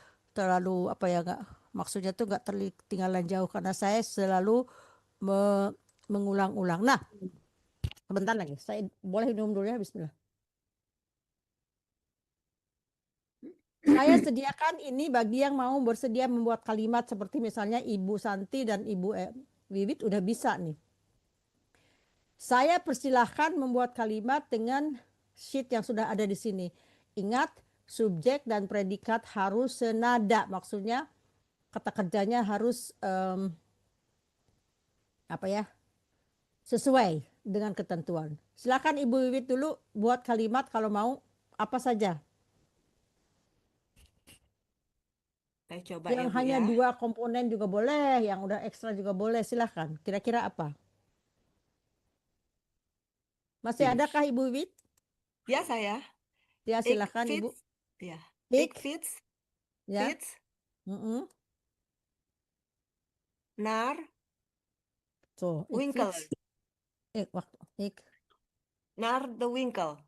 apa ya, nggak, maksudnya tuh nggak tertinggalan jauh karena saya selalu mengulang-ulang. Nah, sebentar lagi. Saya boleh minum dulu ya, Bismillah. Saya sediakan ini bagi yang mau bersedia membuat kalimat seperti misalnya Ibu Santi dan Ibu Wiwit udah bisa nih. Saya persilahkan membuat kalimat dengan sheet yang sudah ada di sini. Ingat, subjek dan predikat harus senada. Maksudnya kata kerjanya harus apa ya, sesuai dengan ketentuan. Silakan Ibu Wiwit dulu buat kalimat kalau mau apa saja. Saya coba Yang ya, Bu, hanya ya. 2 komponen juga boleh, yang udah ekstra juga boleh. Silahkan. Kira-kira apa? Masih adakah Ibu Wiwit? Ya, saya. Ya, Ik silahkan Ibu. fiets. Ya. Ik. Ik fiets. Ya. Fiets naar So, ik winkel. fiets. Wacht. Naar de winkel.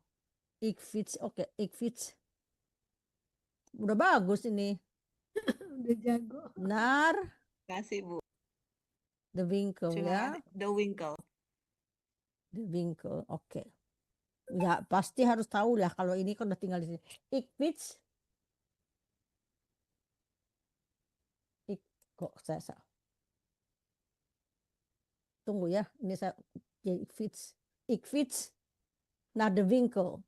Ik fiets. Oke, ik fiets. Udah bagus ini. Udah jago. Naar Kasih, Bu. de winkel ya. De winkel. De winkel. Oke. Ya, pasti harus tahu lah kalau ini kan udah tinggal di sini. Ik fiets. Kok saya salah. Tunggu ya, ini saya ik fiets naar de winkel.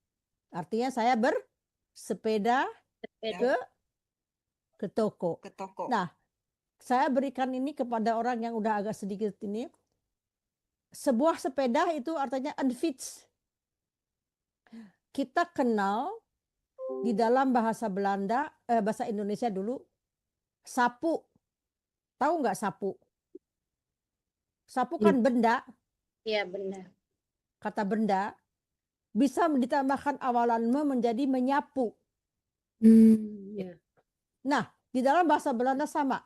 Artinya saya bersepeda ke toko. Nah, saya berikan ini kepada orang yang udah agak sedikit ini. Sebuah sepeda itu artinya een fiets. Kita kenal di dalam bahasa Belanda, bahasa Indonesia dulu, sapu. Tahu nggak sapu? Sapu kan benda. Iya, benar. Kata benda bisa ditambahkan awalan me menjadi menyapu. Ya. Nah, di dalam bahasa Belanda sama.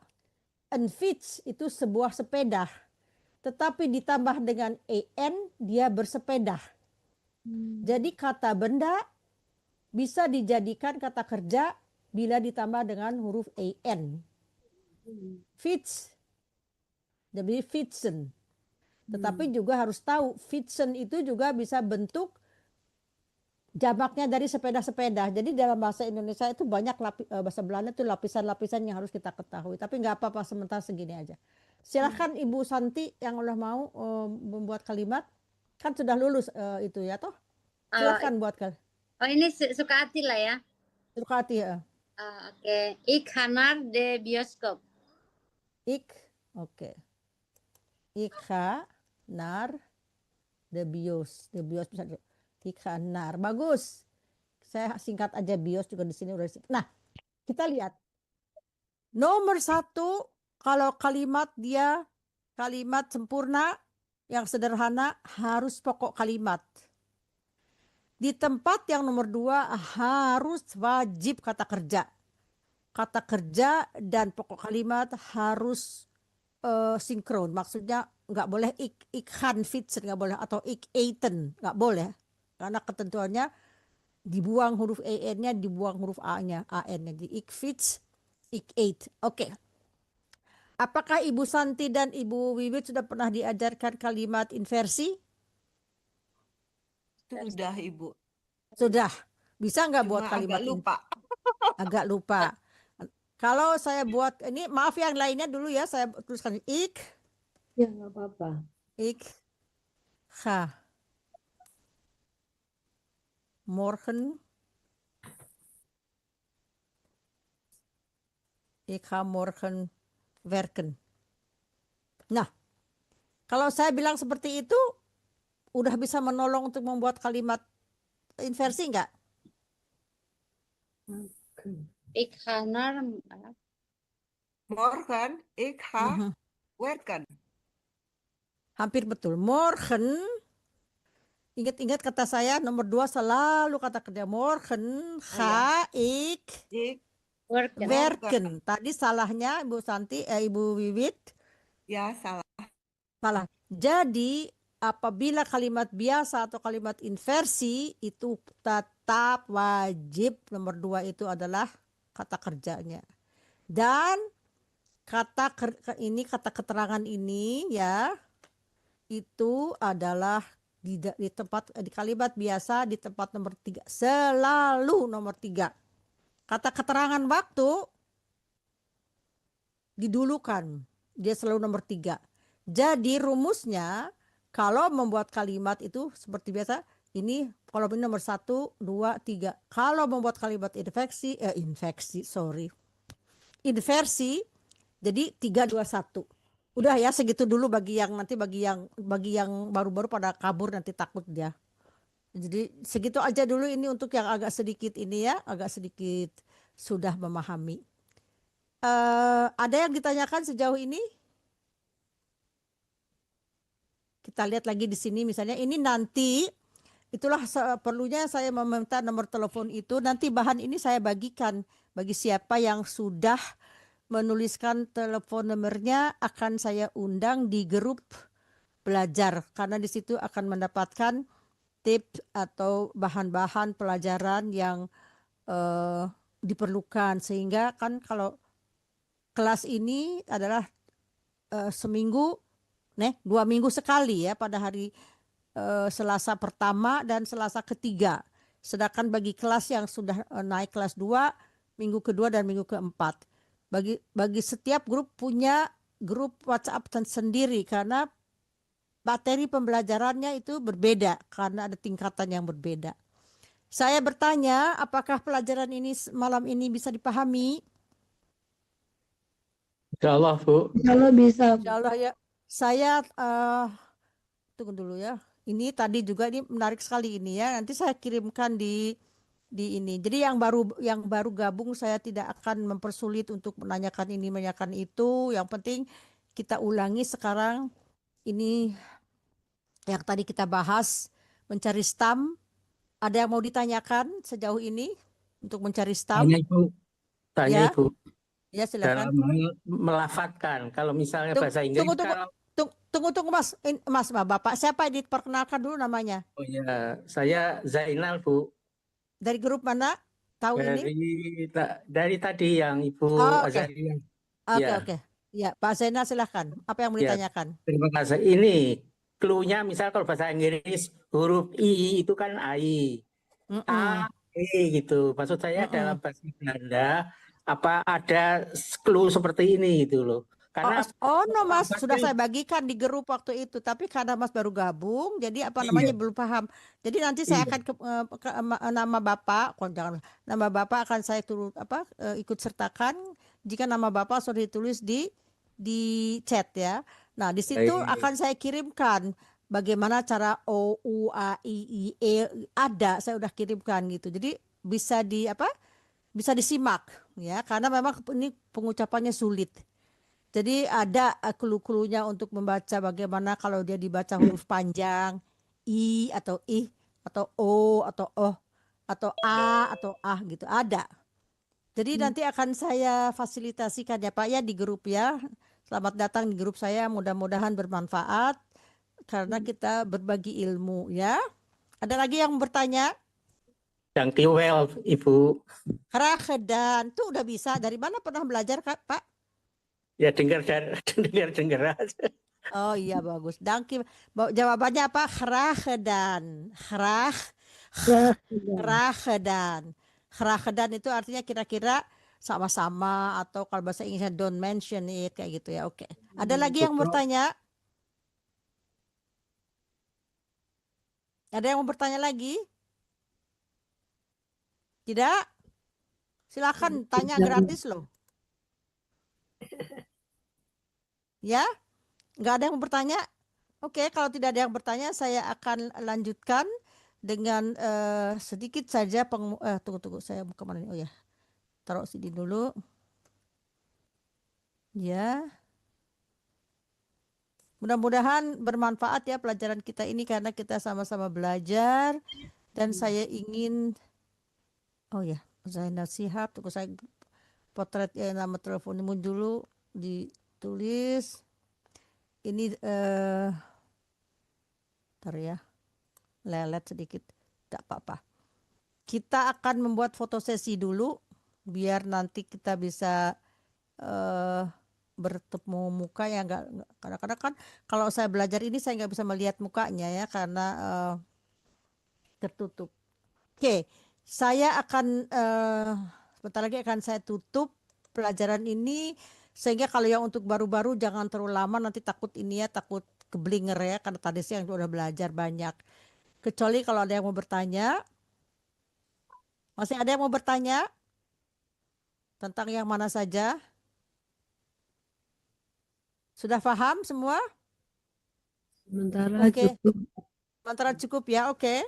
Een fiets itu sebuah sepeda. Tetapi ditambah dengan en, dia bersepeda. Jadi kata benda bisa dijadikan kata kerja bila ditambah dengan huruf en. Fiets. Jadi fietsen. Tetapi juga harus tahu fietsen itu juga bisa bentuk jamaknya dari sepeda-sepeda. Jadi dalam bahasa Indonesia itu banyak bahasa Belanda itu lapisan-lapisan yang harus kita ketahui. Tapi nggak apa-apa, sementara segini aja. Silahkan Ibu Santi yang udah mau membuat kalimat. Kan sudah lulus itu ya toh. Silahkan buat kalimat. Oh, ini suka hati lah ya. Suka hati ya. Oke. Ik ga naar de bioskop. Oke. Ik ga naar de bios. De bios bisa. Ik ga naar. Bagus. Saya singkat aja bios juga di sini udah. Nah, kita lihat. Nomor 1, kalau kalimat dia kalimat sempurna yang sederhana harus pokok kalimat. Di tempat yang nomor 2 harus wajib kata kerja. Kata kerja dan pokok kalimat harus sinkron. Maksudnya nggak boleh ik gaan fietsen, nggak boleh, atau ik eten, nggak boleh. Karena ketentuannya dibuang huruf en-nya, dibuang huruf a-nya, an-nya. Jadi ik fiets, ik eet. Oke. Apakah Ibu Santi dan Ibu Wiwit sudah pernah diajarkan kalimat inversi? Sudah, Ibu. Sudah. Bisa nggak buat kalimat agak lupa. Agak lupa. Kalau saya buat ini, maaf yang lainnya dulu ya, saya tuliskan ik. Ya, nggak apa-apa. Ik ga morgen. Ik ga morgen werken. Nah, kalau saya bilang seperti itu, udah bisa menolong untuk membuat kalimat inversi nggak? Ik ga naar Morgen, ik ga Mhm. werken. Hampir betul. Morgen. Ingat-ingat kata saya nomor 2 selalu kata kerja. Morgen ga ik Ik werken. werken. Tadi salahnya Ibu Santi, Ibu Wiwit. ya salah. Salah. Jadi apabila kalimat biasa atau kalimat inversi itu tetap wajib nomor 2 itu adalah kata kerjanya. Dan kata keterangan ini ya itu adalah di tempat di kalimat biasa di tempat nomor 3 selalu nomor 3. Kata keterangan waktu didulukan, dia selalu nomor 3. Jadi rumusnya kalau membuat kalimat itu seperti biasa, ini kalau ini nomor 1, 2, 3. Kalau membuat kalimat inversi, jadi 3, 2, 1. Udah ya, segitu dulu bagi yang baru-baru pada kabur nanti takut dia. Jadi segitu aja dulu ini untuk yang agak sedikit ini ya, agak sedikit sudah memahami. Ada yang ditanyakan sejauh ini? Kita lihat lagi di sini misalnya ini nanti itulah perlunya saya meminta nomor telepon itu, nanti bahan ini saya bagikan bagi siapa yang sudah menuliskan telepon nomornya akan saya undang di grup belajar karena di situ akan mendapatkan tips atau bahan-bahan pelajaran yang diperlukan, sehingga kan kalau kelas ini adalah seminggu 2 minggu sekali ya, pada hari Selasa pertama dan Selasa ketiga. Sedangkan bagi kelas yang sudah naik kelas 2, minggu kedua dan minggu keempat. Bagi setiap grup punya grup WhatsApp sendiri karena materi pembelajarannya itu berbeda karena ada tingkatan yang berbeda. Saya bertanya, apakah pelajaran ini malam ini bisa dipahami? Insya Allah, Bu. Insya Allah bisa. Insya Allah ya. Saya tunggu dulu ya. Ini tadi juga ini menarik sekali ini ya. Nanti saya kirimkan di ini. Jadi yang baru gabung saya tidak akan mempersulit untuk menanyakan ini, menanyakan itu. Yang penting kita ulangi sekarang ini yang tadi kita bahas, mencari stam. Ada yang mau ditanyakan sejauh ini untuk mencari stam? Tanya Ibu. Tanya Ya. Ibu. Ya silakan. Dalam melafatkan, kalau misalnya bahasa Inggris. Tunggu Mas, Bapak siapa diperkenalkan dulu namanya? Oh ya, saya Zainal, Bu. Dari grup mana? Tahu ini? Dari tadi yang Ibu Azaria. Oke. Ya, Pak Zainal silahkan. Apa yang mau ditanyakan? Terima kasih. Ini clue-nya misal kalau bahasa Inggris huruf I itu kan AI. A, E gitu. Maksud saya dalam bahasa Belanda apa ada clue seperti ini gitu loh. Karena no Mas, sudah saya bagikan di grup waktu itu, tapi karena Mas baru gabung, jadi belum paham. Jadi nanti saya akan nama Bapak, nama Bapak akan saya ikut sertakan jika nama Bapak sudah ditulis di chat ya. Nah, di situ akan saya kirimkan bagaimana cara O, U, A, I, E ada, saya udah kirimkan gitu. Jadi bisa bisa disimak ya, karena memang ini pengucapannya sulit. Jadi ada clue-cluenya untuk membaca bagaimana kalau dia dibaca huruf panjang, I atau atau O atau O atau A atau gitu, ada. Jadi nanti akan saya fasilitasikan ya Pak ya di grup ya. Selamat datang di grup saya, mudah-mudahan bermanfaat karena kita berbagi ilmu ya. Ada lagi yang bertanya? Thank you well, Ibu. Graag tuh udah bisa. Dari mana pernah belajar Pak? Ya dengar. Oh iya bagus. Danki. Jawabannya apa? Graag. Graag itu artinya kira-kira sama-sama, atau kalau bahasa Inggrisnya don't mention it kayak gitu ya. Oke. Ada lagi yang bertanya? Ada yang mau bertanya lagi? Tidak? Silakan tanya, gratis loh. Ya? Nggak ada yang mau bertanya? Oke, kalau tidak ada yang bertanya, saya akan lanjutkan dengan sedikit saja tunggu, saya mau kemana nih? Oh ya, taruh sini dulu. Ya, mudah-mudahan bermanfaat ya pelajaran kita ini karena kita sama-sama belajar dan saya ingin, oh ya, Zainal Shihab, tunggu saya potret nama teleponmu dulu ditulis. Ini ntar ya, lelet sedikit, tidak apa-apa. Kita akan membuat foto sesi dulu biar nanti kita bisa bertemu muka ya. Kadang-kadang kan kalau saya belajar ini saya nggak bisa melihat mukanya ya karena tertutup. Oke, saya akan sebentar lagi akan saya tutup pelajaran ini sehingga kalau yang untuk baru-baru jangan terlalu lama, nanti takut ini ya, takut keblinger ya karena tadi siang udah belajar banyak. Kecuali kalau ada yang mau bertanya. Masih ada yang mau bertanya tentang yang mana saja? Sudah paham semua? Sementara Oke. cukup. Sementara cukup ya, oke.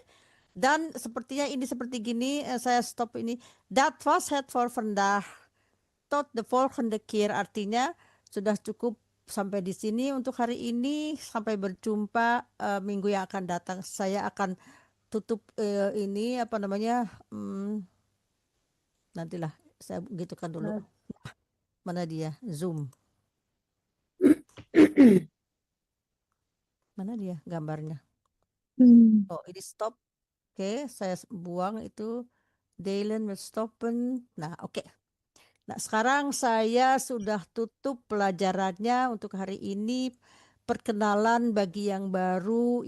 Dan sepertinya ini seperti gini, saya stop ini. Dat was het voor vandaag. Tot de volgende keer, artinya sudah cukup sampai di sini untuk hari ini. Sampai berjumpa minggu yang akan datang. Saya akan tutup ini apa namanya? Nantilah saya gitukan dulu. Mana dia? Zoom. Mana dia gambarnya? Oh, ini stop. Oke, saya buang itu. Delen will stoppen. Nah, oke. Nah, sekarang saya sudah tutup pelajarannya untuk hari ini. Perkenalan bagi yang baru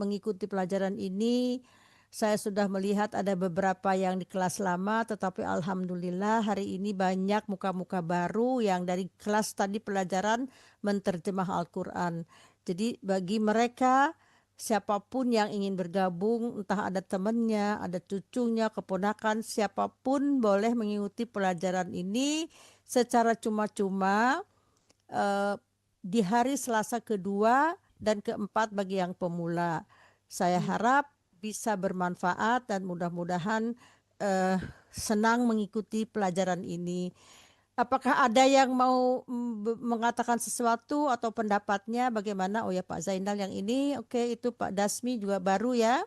mengikuti pelajaran ini. Saya sudah melihat ada beberapa yang di kelas lama, tetapi alhamdulillah hari ini banyak muka-muka baru yang dari kelas tadi pelajaran menterjemah Al-Quran. Jadi bagi mereka siapapun yang ingin bergabung, entah ada temannya, ada cucunya, keponakan, siapapun boleh mengikuti pelajaran ini secara cuma-cuma di hari Selasa kedua dan keempat bagi yang pemula. Saya harap bisa bermanfaat dan mudah-mudahan senang mengikuti pelajaran ini. Apakah ada yang mau mengatakan sesuatu atau pendapatnya bagaimana? Oh ya, Pak Zainal yang ini, oke, itu Pak Dasmi juga baru ya.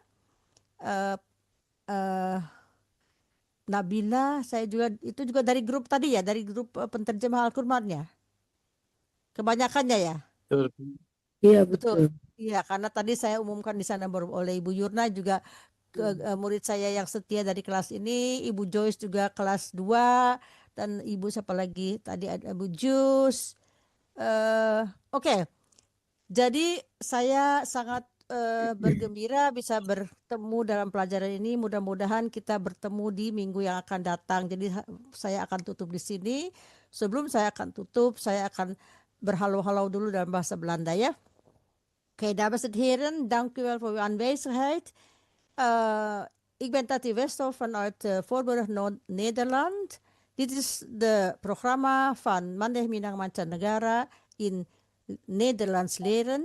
Nabila, saya juga itu juga dari grup tadi ya, dari grup penterjemah Al-Quran ya. Kebanyakannya ya. Iya betul. Iya, karena tadi saya umumkan di sana oleh Ibu Yurna juga murid saya yang setia dari kelas ini, Ibu Joyce juga kelas 2. Dan Ibu siapa lagi? Tadi ada Ibu Jus. Oke. Jadi saya sangat bergembira bisa bertemu dalam pelajaran ini. Mudah-mudahan kita bertemu di minggu yang akan datang. Jadi saya akan tutup di sini. Sebelum saya akan tutup, saya akan berhalau-halau dulu dalam bahasa Belanda ya. Oké, dames en heren, dank u wel voor uw aanwezigheid. Ik ben Tati Westhoff vanuit Voorburg, Nederland. Dit is de programma van Mandeh Minang Mancanegara in Nederlands leren.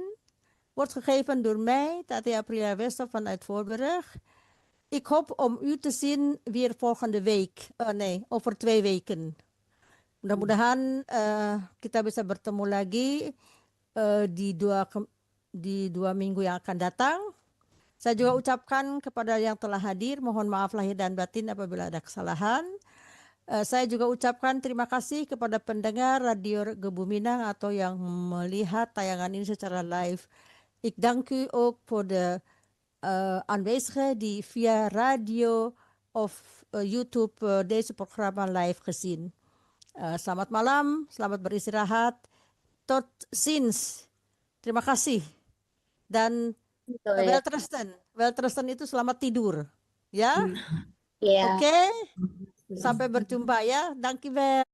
Wordt gegeven door mij, Tati Aprilia Westhoff vanuit Voorburg. Ik hoop om u te zien weer volgende week. Over 2 weken. Mudah-mudahan kita bisa bertemu lagi di 2 minggu yang akan datang. Saya juga ucapkan kepada yang telah hadir, mohon maaf lahir dan batin apabila ada kesalahan. Saya juga ucapkan terima kasih kepada pendengar Radio Gebu Minang atau yang melihat tayangan ini secara live. Ik dank u ook voor de aanwezigen die via radio of YouTube deze programma live gezien. Selamat malam, selamat beristirahat. Tot ziens. Terima kasih. Dan welterusten itu selamat tidur. Ya? Iya. Oke. Sampai berjumpa ya. Dankjewel.